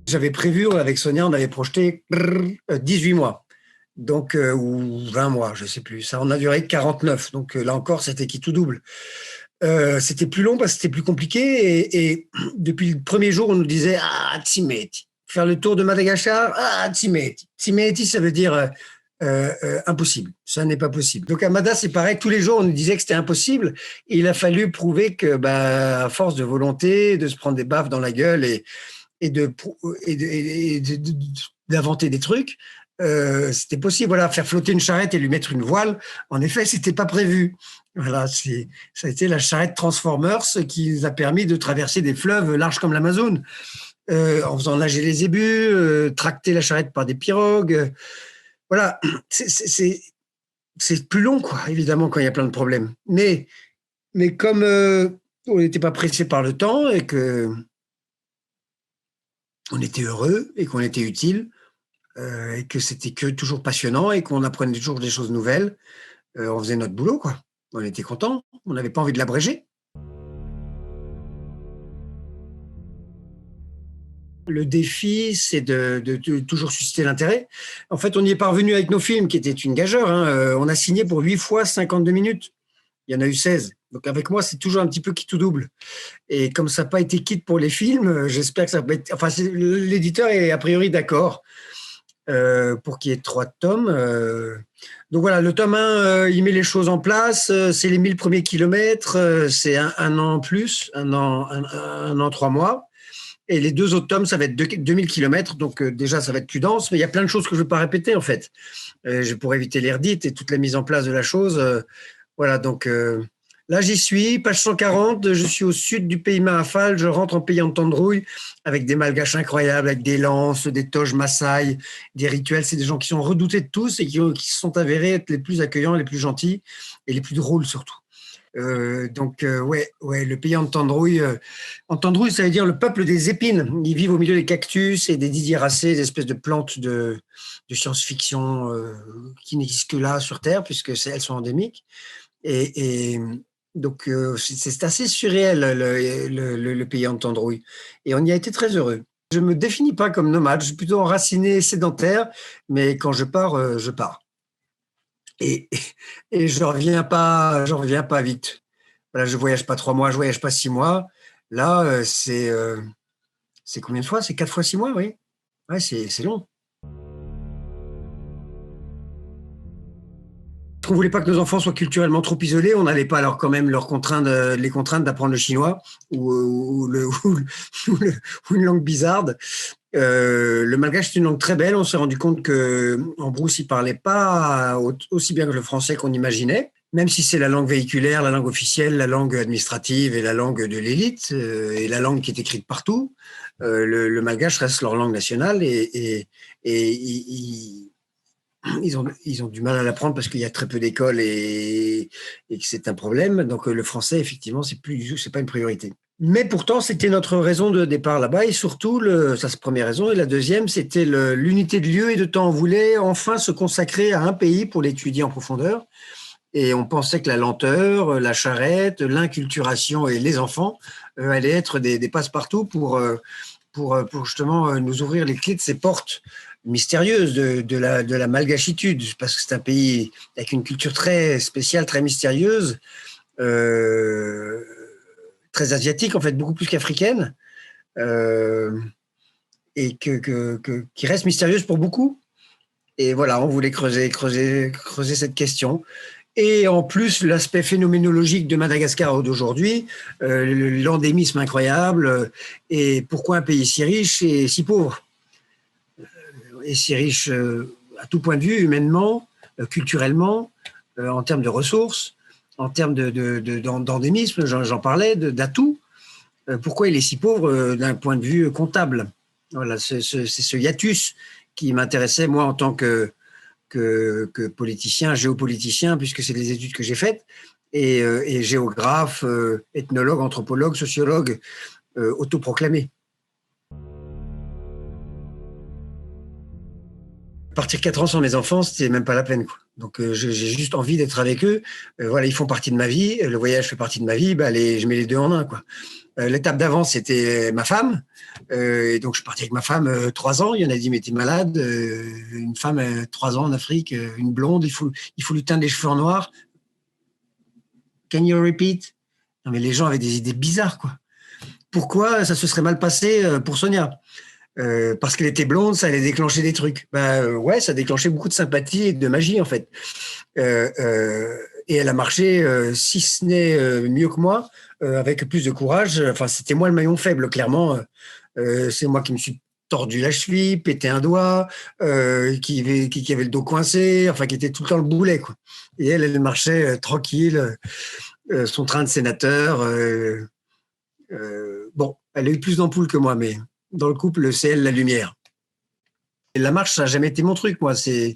J'avais prévu, avec Sonia, on avait projeté 18 mois, donc, ou 20 mois, je ne sais plus. Ça en a duré 49, donc là encore, c'était qui tout double. C'était plus long parce que c'était plus compliqué et depuis le premier jour, on nous disait Ah, Tsimeti. Faire le tour de Madagascar, ah, Tsimeti. Tsimeti, ça veut dire impossible. Ça n'est pas possible. Donc à Mada, c'est pareil. Tous les jours, on nous disait que c'était impossible. Et il a fallu prouver que, à force de volonté, de se prendre des baffes dans la gueule et de d'inventer des trucs, c'était possible. Voilà, faire flotter une charrette et lui mettre une voile. En effet, c'était pas prévu. Voilà, ça a été la charrette Transformers qui nous a permis de traverser des fleuves larges comme l'Amazone, en faisant nager les zébus, tracter la charrette par des pirogues. Voilà, c'est plus long, quoi, évidemment, quand il y a plein de problèmes. Mais comme on n'était pas pressé par le temps et que on était heureux et qu'on était utile, et que c'était que toujours passionnant et qu'on apprenait toujours des choses nouvelles, on faisait notre boulot, quoi. On était content, on n'avait pas envie de l'abréger. Le défi, c'est de toujours susciter l'intérêt. En fait, on y est parvenu avec nos films, qui étaient une gageure, hein. On a signé pour 8 fois 52 minutes. Il y en a eu 16. Donc avec moi, c'est toujours un petit peu qui tout double. Et comme ça n'a pas été quitte pour les films, j'espère que ça va être... Enfin, l'éditeur est a priori d'accord pour qu'il y ait 3 tomes. Donc voilà, le tome 1, il met les choses en place. C'est les 1000 premiers kilomètres. C'est un an en plus, un an, 3 mois. Et les 2 autres tomes, ça va être 2000 kilomètres. Donc déjà, ça va être plus dense. Mais il y a plein de choses que je ne veux pas répéter, en fait. Pour éviter les redites et toute la mise en place de la chose. Voilà, donc là, j'y suis, page 140, je suis au sud du pays Mahafal, je rentre en pays en Tandrouille avec des malgaches incroyables, avec des lances, des toges Maasai, des rituels. C'est des gens qui sont redoutés de tous et qui se sont avérés être les plus accueillants, les plus gentils et les plus drôles surtout. Ouais, le pays en Tandrouille. En Tandrouille, ça veut dire le peuple des épines. Ils vivent au milieu des cactus et des didieracées, des espèces de plantes de science-fiction qui n'existent que là sur Terre, puisque elles sont endémiques. Et donc, c'est assez surréel, le pays en tandrouille. Et on y a été très heureux. Je ne me définis pas comme nomade, je suis plutôt enraciné, sédentaire, mais quand je pars, je pars. Et, et j'en reviens pas vite. Voilà, je ne voyage pas 3 mois, je ne voyage pas 6 mois. Là, c'est combien de fois? C'est 4 fois 6 mois, oui. Ouais, c'est long. On ne voulait pas que nos enfants soient culturellement trop isolés. On n'allait pas alors quand même les contraindre d'apprendre le chinois ou une langue bizarre. Le malgache est une langue très belle. On s'est rendu compte qu'en brousse, il ne parlait pas aussi bien que le français qu'on imaginait, même si c'est la langue véhiculaire, la langue officielle, la langue administrative et la langue de l'élite, et la langue qui est écrite partout. Le malgache reste leur langue nationale et ils ont du mal à l'apprendre parce qu'il y a très peu d'écoles et que c'est un problème. Donc le français, effectivement, c'est pas une priorité. Mais pourtant, c'était notre raison de départ là-bas et surtout, ça c'est la première raison. Et la deuxième, c'était l'unité de lieu et de temps. On voulait enfin se consacrer à un pays pour l'étudier en profondeur. Et on pensait que la lenteur, la charrette, l'inculturation et les enfants allaient être des passe-partout pour justement nous ouvrir les clés de ces portes mystérieuses de la malgachitude, parce que c'est un pays avec une culture très spéciale, très mystérieuse, très asiatique en fait, beaucoup plus qu'africaine, et qui reste mystérieuse pour beaucoup. Et voilà, on voulait creuser cette question. Et en plus, l'aspect phénoménologique de Madagascar d'aujourd'hui, l'endémisme incroyable, et pourquoi un pays si riche et si pauvre, et si riche à tout point de vue, humainement, culturellement, en termes de ressources, en termes d'endémisme, j'en parlais, d'atouts. Pourquoi il est si pauvre d'un point de vue comptable? Voilà, c'est ce hiatus qui m'intéressait, moi, en tant que politicien, géopoliticien, puisque c'est des études que j'ai faites, et géographe, ethnologue, anthropologue, sociologue, autoproclamé. Partir 4 ans sans mes enfants, c'était même pas la peine, quoi. Donc j'ai juste envie d'être avec eux. Voilà, ils font partie de ma vie. Le voyage fait partie de ma vie. Je mets les deux en un, quoi. L'étape d'avant, c'était ma femme. Et donc, je suis parti avec ma femme 3 ans. Il y en a dit, mais t'es malade. Une femme, 3 ans en Afrique, une blonde, il faut lui teindre les cheveux en noir. Can you repeat? Non, mais les gens avaient des idées bizarres, quoi. Pourquoi ça se serait mal passé pour Sonia? Parce qu'elle était blonde, ça allait déclencher des trucs. Ouais, ça déclenchait beaucoup de sympathie et de magie, en fait. Et elle a marché, si ce n'est mieux que moi, avec plus de courage. Enfin, c'était moi le maillon faible, clairement. C'est moi qui me suis tordu la cheville, pété un doigt, qui avait le dos coincé, enfin, qui était tout le temps le boulet, quoi. Et elle marchait tranquille, son train de sénateur. Bon, elle a eu plus d'ampoules que moi, mais dans le couple, c'est elle la lumière. Et la marche, ça n'a jamais été mon truc, moi. C'est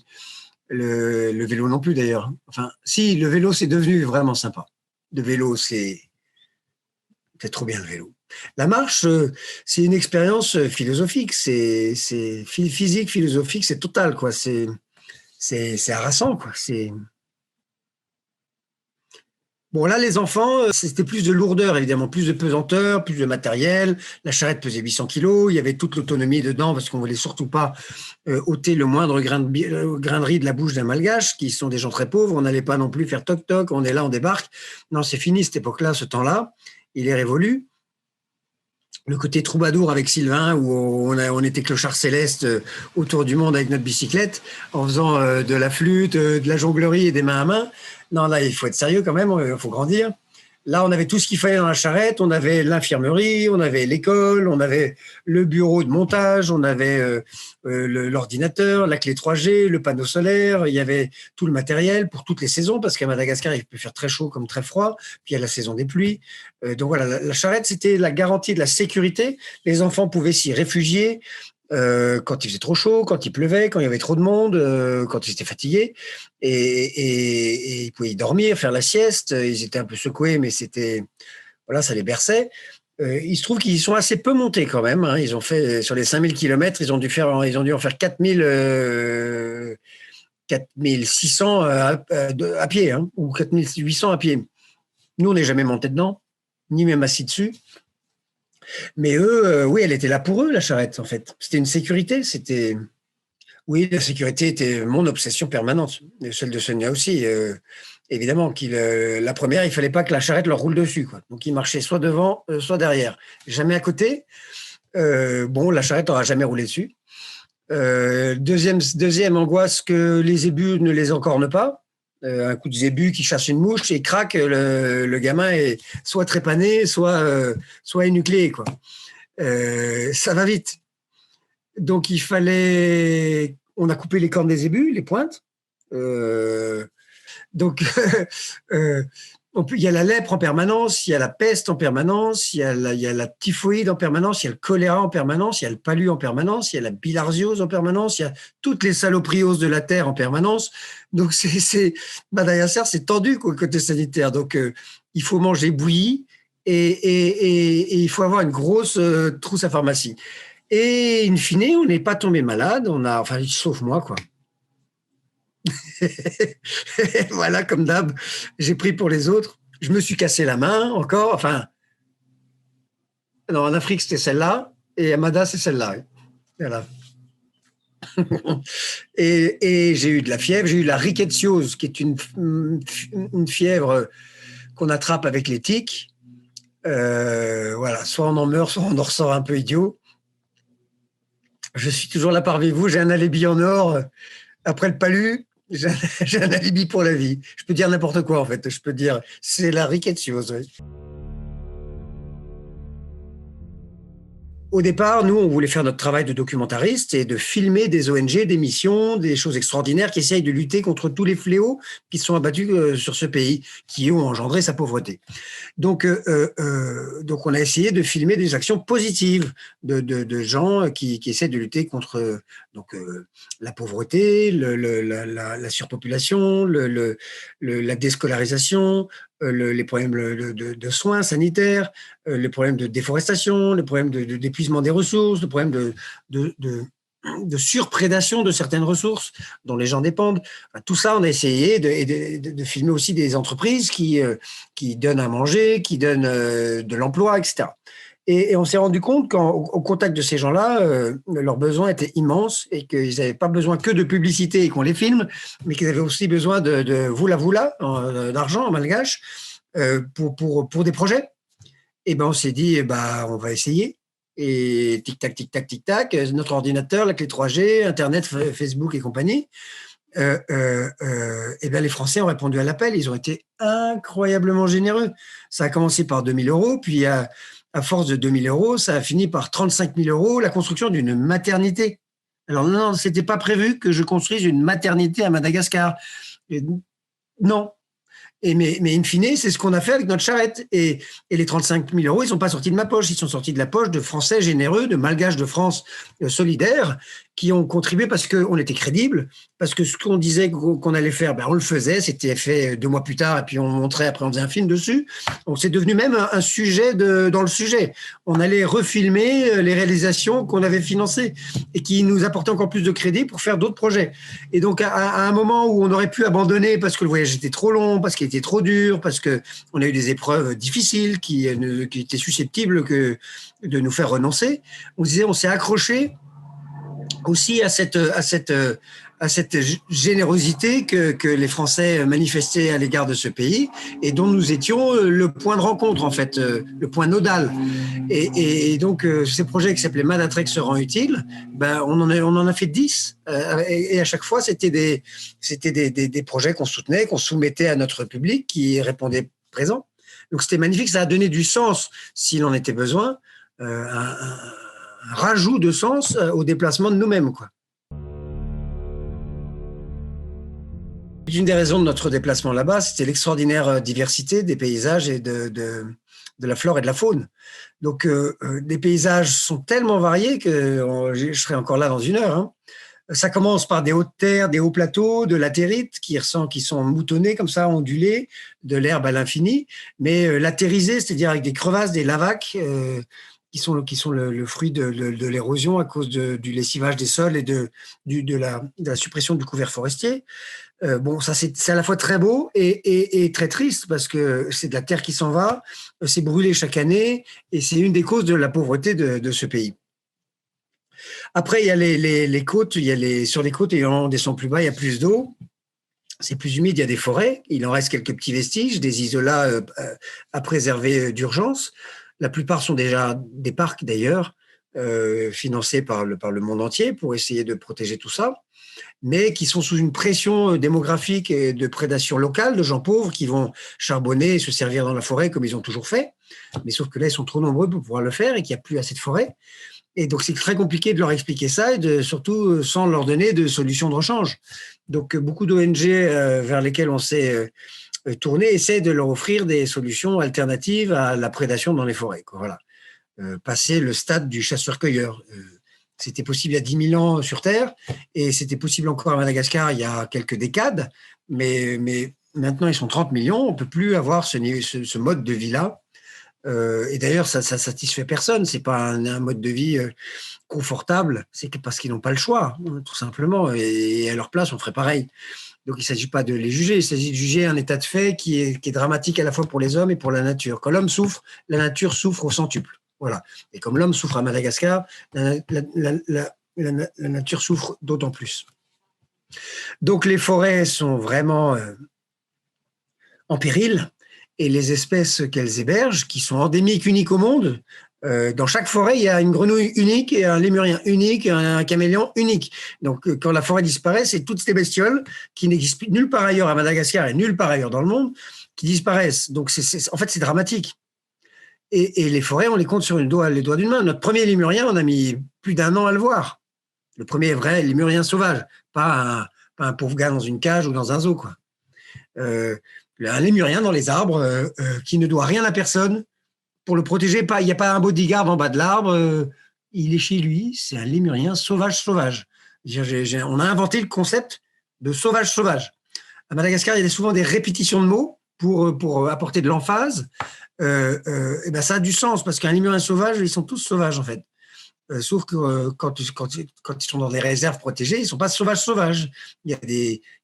le vélo non plus, d'ailleurs. Enfin, si, le vélo, c'est devenu vraiment sympa. Le vélo, c'est trop bien, le vélo. La marche, c'est une expérience philosophique. C'est physique, philosophique, c'est total, quoi. C'est harassant, quoi. Bon, là, les enfants, c'était plus de lourdeur, évidemment, plus de pesanteur, plus de matériel. La charrette pesait 800 kilos. Il y avait toute l'autonomie dedans parce qu'on voulait surtout pas ôter le moindre grain de riz de la bouche d'un malgache, qui sont des gens très pauvres. On n'allait pas non plus faire toc-toc, on est là, on débarque. Non, c'est fini cette époque-là, ce temps-là. Il est révolu. Le côté troubadour avec Sylvain, où on était clochard céleste autour du monde avec notre bicyclette, en faisant de la flûte, de la jonglerie et des mains à main. Non, là, il faut être sérieux quand même, il faut grandir. Là, on avait tout ce qu'il fallait dans la charrette. On avait l'infirmerie, on avait l'école, on avait le bureau de montage, on avait l'ordinateur, la clé 3G, le panneau solaire. Il y avait tout le matériel pour toutes les saisons, parce qu'à Madagascar, il peut faire très chaud comme très froid. Puis il y a la saison des pluies. Donc voilà, la charrette, c'était la garantie de la sécurité. Les enfants pouvaient s'y réfugier quand il faisait trop chaud, quand il pleuvait, quand il y avait trop de monde, quand ils étaient fatigués. Et ils pouvaient y dormir, faire la sieste. Ils étaient un peu secoués, mais c'était, voilà, ça les berçait. Il se trouve qu'ils sont assez peu montés quand même, hein. Ils ont fait, sur les 5000 kilomètres, ils ont dû en faire 4600 à pied, hein, ou 4800 à pied. Nous, on n'est jamais monté dedans, ni même assis dessus. Mais eux, oui, elle était là pour eux, la charrette, en fait. C'était une sécurité. Oui, la sécurité était mon obsession permanente, et celle de Sonia aussi. Évidemment, la première, il fallait pas que la charrette leur roule dessus, quoi. Donc, ils marchaient soit devant, soit derrière. Jamais à côté. Bon, la charrette n'aura jamais roulé dessus. Deuxième angoisse, que les zébus ne les encornent pas. Un coup de zébu qui chasse une mouche et craque, le gamin est soit trépané, soit énucléé, quoi. Ça va vite. Donc, on a coupé les cornes des zébus, les pointes. Donc, il y a la lèpre en permanence, il y a la peste en permanence, il y a la typhoïde en permanence, il y a le choléra en permanence, il y a le palu en permanence, il y a la bilharziose en permanence, il y a toutes les saloprioses de la terre en permanence. Donc, Madagascar, c'est tendu, quoi, côté sanitaire. Donc, il faut manger bouilli et il faut avoir une grosse trousse à pharmacie. Et in fine, on n'est pas tombé malade, enfin, sauf moi, quoi. Voilà, comme d'hab, j'ai pris pour les autres. Je me suis cassé la main encore. Enfin, non, en Afrique, c'était celle-là. Et à Mada, c'est celle-là. Voilà. Et j'ai eu de la fièvre. J'ai eu la rickettsiose, qui est une fièvre qu'on attrape avec les tiques. Voilà, soit on en meurt, soit on en ressort un peu idiot. Je suis toujours là parmi vous. J'ai un alibi en or. Après le palu, j'ai un alibi pour la vie. Je peux dire n'importe quoi, en fait. Je peux dire, c'est la rickettsiose. Oui. Au départ, nous, on voulait faire notre travail de documentariste et de filmer des ONG, des missions, des choses extraordinaires qui essayent de lutter contre tous les fléaux qui sont abattus sur ce pays, qui ont engendré sa pauvreté. Donc, on a essayé de filmer des actions positives de gens qui essaient de lutter contre la pauvreté, la surpopulation, la déscolarisation, les problèmes de soins sanitaires, les problèmes de déforestation, les problèmes d'épuisement des ressources, le problème de surprédation de certaines ressources dont les gens dépendent. Enfin, tout ça, on a essayé de filmer aussi des entreprises qui donnent à manger, qui donnent de l'emploi, etc. Et on s'est rendu compte qu'au contact de ces gens-là, leurs besoins étaient immenses et qu'ils n'avaient pas besoin que de publicité et qu'on les filme, mais qu'ils avaient aussi besoin de voula d'argent en malgache pour des projets. Et ben on s'est dit, on va essayer. Et tic-tac, tic-tac, tic-tac, notre ordinateur, la clé 3G, Internet, Facebook et compagnie. Et bien les Français ont répondu à l'appel. Ils ont été incroyablement généreux. Ça a commencé par 2 000 euros, puis à force de 2 000 euros, ça a fini par 35 000 euros, la construction d'une maternité. Alors non, c'était pas prévu que je construise une maternité à Madagascar. Et non. Mais in fine, c'est ce qu'on a fait avec notre charrette. Et les 35 000 euros, ils ne sont pas sortis de ma poche. Ils sont sortis de la poche de Français généreux, de Malgaches de France solidaires, qui ont contribué parce qu'on était crédibles, parce que ce qu'on disait qu'on allait faire, on le faisait. C'était fait 2 mois plus tard, et puis on montrait, après on faisait un film dessus. Donc c'est devenu même un sujet dans le sujet. On allait refilmer les réalisations qu'on avait financées et qui nous apportaient encore plus de crédit pour faire d'autres projets. Et donc à un moment où on aurait pu abandonner parce que le voyage était trop long, parce qu'il était trop dur, parce qu'on a eu des épreuves difficiles qui étaient susceptibles de nous faire renoncer, on s'est accroché aussi à cette générosité que les Français manifestaient à l'égard de ce pays et dont nous étions le point de rencontre, en fait, le point nodal. Et donc, ces projets qui s'appelaient Madatrek se rend utile, on en a fait 10. Et à chaque fois, c'était des projets qu'on soutenait, qu'on soumettait à notre public qui répondait présent. Donc, c'était magnifique. Ça a donné du sens, s'il en était besoin, un rajout de sens au déplacement de nous-mêmes, quoi. Une des raisons de notre déplacement là-bas, c'était l'extraordinaire diversité des paysages et de la flore et de la faune. Donc, les paysages sont tellement variés que je serai encore là dans 1 heure. Hein. Ça commence par des hautes terres, des hauts plateaux, de latérite qui sont moutonnés comme ça, ondulés, de l'herbe à l'infini, mais latérisés, c'est-à-dire avec des crevasses, des lavaques, qui sont le fruit de l'érosion à cause du lessivage des sols et de la suppression du couvert forestier. Ça c'est à la fois très beau et très triste parce que c'est de la terre qui s'en va, c'est brûlé chaque année et c'est une des causes de la pauvreté de ce pays. Après, il y a les côtes, sur les côtes, et on descend plus bas, il y a plus d'eau. C'est plus humide, il y a des forêts, il en reste quelques petits vestiges, des isolats à préserver d'urgence. La plupart sont déjà des parcs d'ailleurs, financés par le monde entier pour essayer de protéger tout ça, mais qui sont sous une pression démographique et de prédation locale de gens pauvres qui vont charbonner et se servir dans la forêt comme ils ont toujours fait. Mais sauf que là, ils sont trop nombreux pour pouvoir le faire et qu'il n'y a plus assez de forêt. Et donc, c'est très compliqué de leur expliquer ça et surtout sans leur donner de solutions de rechange. Donc, beaucoup d'ONG vers lesquelles on s'est tourné essaient de leur offrir des solutions alternatives à la prédation dans les forêts. Quoi. Voilà. Passer le stade du chasseur-cueilleur. C'était possible il y a 10 000 ans sur Terre et c'était possible encore à Madagascar il y a quelques décades. Mais maintenant, ils sont 30 millions. On ne peut plus avoir ce mode de vie-là. Et d'ailleurs, ça satisfait personne. C'est pas un mode de vie confortable. C'est parce qu'ils n'ont pas le choix, tout simplement. Et à leur place, on ferait pareil. Donc, il ne s'agit pas de les juger. Il s'agit de juger un état de fait qui est dramatique à la fois pour les hommes et pour la nature. Quand l'homme souffre, la nature souffre au centuple. Voilà. Et comme l'homme souffre à Madagascar, la nature souffre d'autant plus. Donc, les forêts sont vraiment en péril. Et les espèces qu'elles hébergent, qui sont endémiques, uniques au monde, dans chaque forêt, il y a une grenouille unique et un lémurien unique et un caméléon unique. Donc, quand la forêt disparaît, c'est toutes ces bestioles qui n'existent nulle part ailleurs à Madagascar et nulle part ailleurs dans le monde qui disparaissent. Donc, en fait, c'est dramatique. Et les forêts, on les compte sur les doigts d'une main. Notre premier lémurien, on a mis plus d'1 an à le voir. Le premier vrai lémurien sauvage, pas un pauvre gars dans une cage ou dans un zoo, quoi. Un lémurien dans les arbres qui ne doit rien à personne pour le protéger. Il n'y a pas un bodyguard en bas de l'arbre. Il est chez lui. C'est un lémurien sauvage. On a inventé le concept de sauvage. À Madagascar, il y a souvent des répétitions de mots pour apporter de l'emphase. Et ça a du sens parce qu'un lémurien sauvage, ils sont tous sauvages en fait. Sauf que quand ils sont dans des réserves protégées, ils ne sont pas sauvages. Il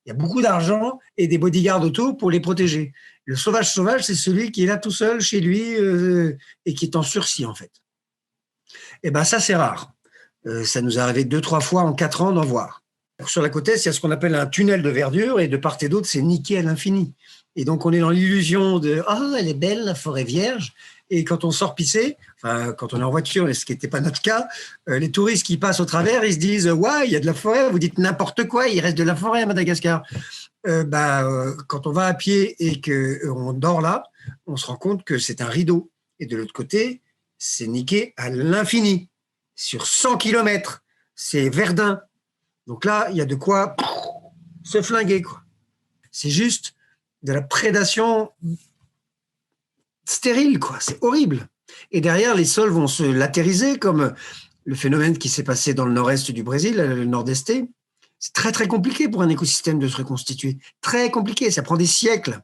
y a beaucoup d'argent et des bodyguards autour pour les protéger. Le sauvage, c'est celui qui est là tout seul chez lui et qui est en sursis, en fait. Et ben ça, c'est rare. Ça nous est arrivé 2-3 fois en 4 ans d'en voir. Sur la côte est, il y a ce qu'on appelle un tunnel de verdure et de part et d'autre, c'est niqué à l'infini. Et donc, on est dans l'illusion de « Ah, elle est belle, la forêt vierge ». Et quand on sort pisser, enfin, quand on est en voiture, ce qui n'était pas notre cas, les touristes qui passent au travers, ils se disent « Ouais, il y a de la forêt ». Vous dites n'importe quoi, il reste de la forêt à Madagascar. Quand on va à pied et qu'on dort là, on se rend compte que c'est un rideau. Et de l'autre côté, c'est niqué à l'infini. Sur 100 kilomètres, c'est Verdun. Donc là, il y a de quoi se flinguer, quoi. C'est juste de la prédation stérile, quoi. C'est horrible. Et derrière, les sols vont se latériser, comme le phénomène qui s'est passé dans le nord-est du Brésil, le nord-est. C'est très, très compliqué pour un écosystème de se reconstituer. Très compliqué, ça prend des siècles.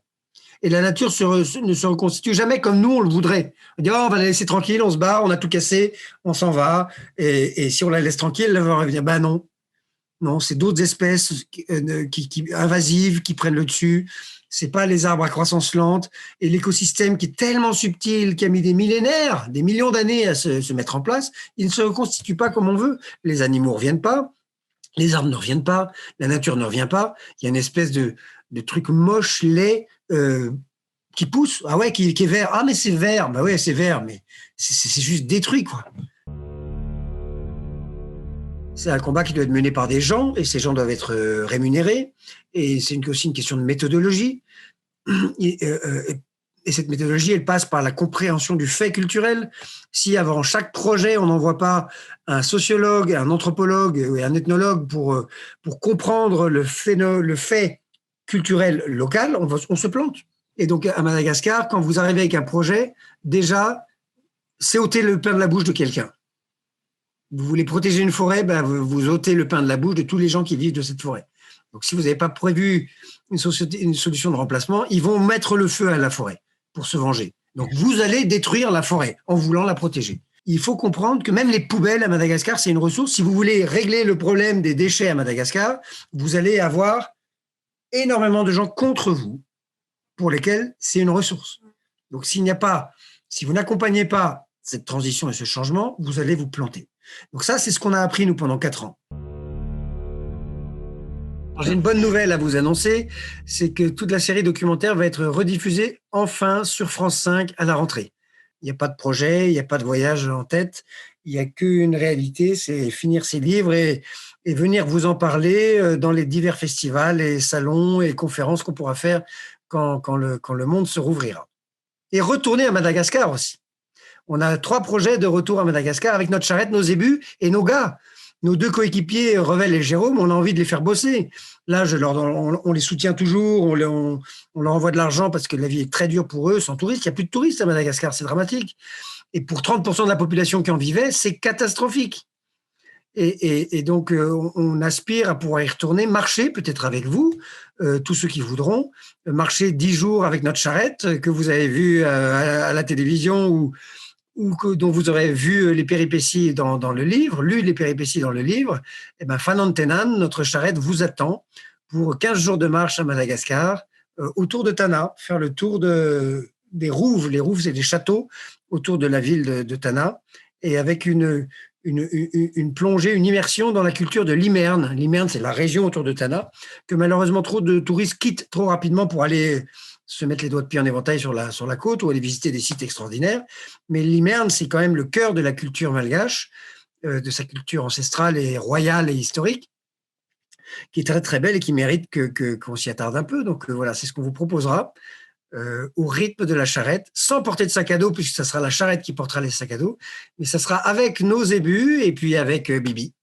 Et la nature ne se reconstitue jamais comme nous, on le voudrait. On dit, oh, on va la laisser tranquille, on se barre, on a tout cassé, on s'en va. Et si on la laisse tranquille, elle va revenir. Ben non. Non, c'est d'autres espèces invasives qui prennent le dessus. C'est pas les arbres à croissance lente. Et l'écosystème qui est tellement subtil, qui a mis des millénaires, des millions d'années à se mettre en place, il ne se reconstitue pas comme on veut. Les animaux ne reviennent pas, les arbres ne reviennent pas, la nature ne revient pas. Il y a une espèce de truc moche, laid, qui pousse. Ah ouais, qui est vert. Ah, mais c'est vert. Bah ouais, c'est vert, mais c'est juste détruit, quoi. C'est un combat qui doit être mené par des gens et ces gens doivent être rémunérés. Et c'est aussi une question de méthodologie. Et cette méthodologie, elle passe par la compréhension du fait culturel. Si avant chaque projet, on n'envoie pas un sociologue, un anthropologue et un ethnologue pour comprendre le fait culturel local, on se plante. Et donc à Madagascar, quand vous arrivez avec un projet, déjà, c'est ôter le pain de la bouche de quelqu'un. Vous voulez protéger une forêt, vous ôtez le pain de la bouche de tous les gens qui vivent de cette forêt. Donc, si vous n'avez pas prévu une solution de remplacement, ils vont mettre le feu à la forêt pour se venger. Donc, vous allez détruire la forêt en voulant la protéger. Il faut comprendre que même les poubelles à Madagascar, c'est une ressource. Si vous voulez régler le problème des déchets à Madagascar, vous allez avoir énormément de gens contre vous pour lesquels c'est une ressource. Donc, si vous n'accompagnez pas cette transition et ce changement, vous allez vous planter. Donc ça, c'est ce qu'on a appris, nous, pendant 4 ans. Alors, j'ai une bonne nouvelle à vous annoncer, c'est que toute la série documentaire va être rediffusée enfin sur France 5 à la rentrée. Il n'y a pas de projet, il n'y a pas de voyage en tête, il n'y a qu'une réalité, c'est finir ces livres et venir vous en parler dans les divers festivals et salons et conférences qu'on pourra faire quand le monde se rouvrira. Et retourner à Madagascar aussi. On a 3 projets de retour à Madagascar avec notre charrette, nos zébus et nos gars. Nos 2 coéquipiers, Revel et Jérôme, on a envie de les faire bosser. Là, on les soutient toujours, on leur envoie de l'argent parce que la vie est très dure pour eux, sans touristes. Il n'y a plus de touristes à Madagascar, c'est dramatique. Et pour 30% de la population qui en vivait, c'est catastrophique. Et donc, on aspire à pouvoir y retourner, marcher peut-être avec vous, tous ceux qui voudront, marcher 10 jours avec notre charrette que vous avez vue à la télévision ou dont vous aurez vu les péripéties dans le livre, lu les péripéties dans le livre. Et ben, Fanantenan, notre charrette, vous attend pour 15 jours de marche à Madagascar, autour de Tana, faire le tour des rouves. Les rouves, c'est des châteaux autour de la ville de Tana, et avec une plongée, une immersion dans la culture de Limerne. Limerne, c'est la région autour de Tana, que malheureusement trop de touristes quittent trop rapidement pour aller se mettre les doigts de pied en éventail sur la côte ou aller visiter des sites extraordinaires. Mais Limerne, c'est quand même le cœur de la culture malgache, de sa culture ancestrale et royale et historique, qui est très, très belle et qui mérite qu'on s'y attarde un peu. Donc voilà, c'est ce qu'on vous proposera au rythme de la charrette, sans porter de sac à dos, puisque ça sera la charrette qui portera les sacs à dos, mais ça sera avec nos zébus et puis avec Bibi.